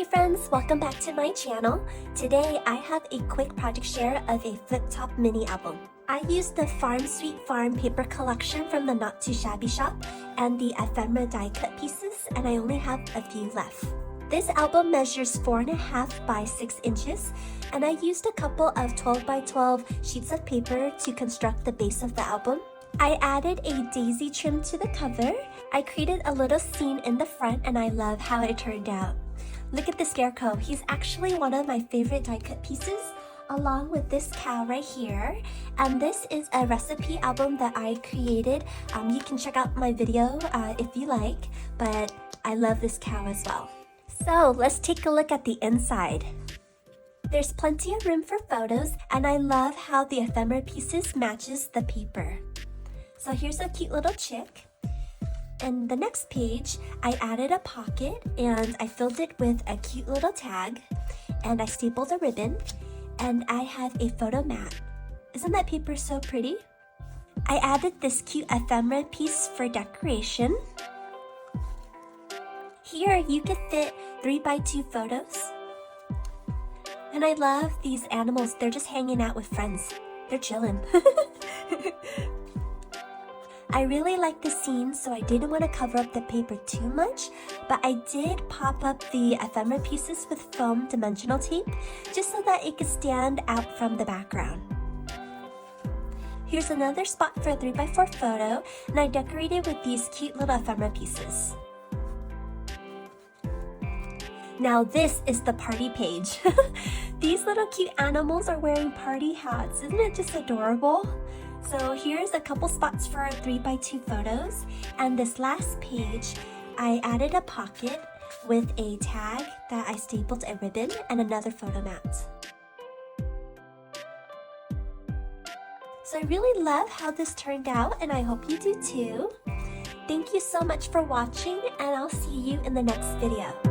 Howdy friends, welcome back to my channel. Today I have a quick project share of a Flipbook Mini Album. I used the Farm Sweet Farm paper collection from the Not Too Shabby shop and the ephemera die cut pieces, and I only have a few left. This album measures 4.5 by 6 inches, and I used a couple of 12 by 12 sheets of paper to construct the base of the album. I added a daisy trim to the cover. I created a little scene in the front, and I love how it turned out. Look at the scarecrow. He's actually one of my favorite die cut pieces, along with this cow right here. And this is a recipe album that I created. You can check out my video if you like, but I love this cow as well. So let's take a look at the inside. There's plenty of room for photos, and I love how the ephemera pieces matches the paper. So here's a cute little chick. And the next page, I added a pocket and I filled it with a cute little tag, and I stapled a ribbon, and I have a photo mat. Isn't that paper so pretty? I added this cute ephemera piece for decoration. Here you could fit 3 by 2 photos. And I love these animals. They're just hanging out with friends. They're chilling. I really like the scene, so I didn't want to cover up the paper too much, but I did pop up the ephemera pieces with foam dimensional tape, just so that it could stand out from the background. Here's another spot for a 3 by 4 photo, and I decorated with these cute little ephemera pieces. Now this is the party page. These little cute animals are wearing party hats. Isn't it just adorable? So here's a couple spots for 3 by 2 photos, and this last page, I added a pocket with a tag that I stapled a ribbon and another photo mat. So I really love how this turned out, and I hope you do too. Thank you so much for watching, and I'll see you in the next video.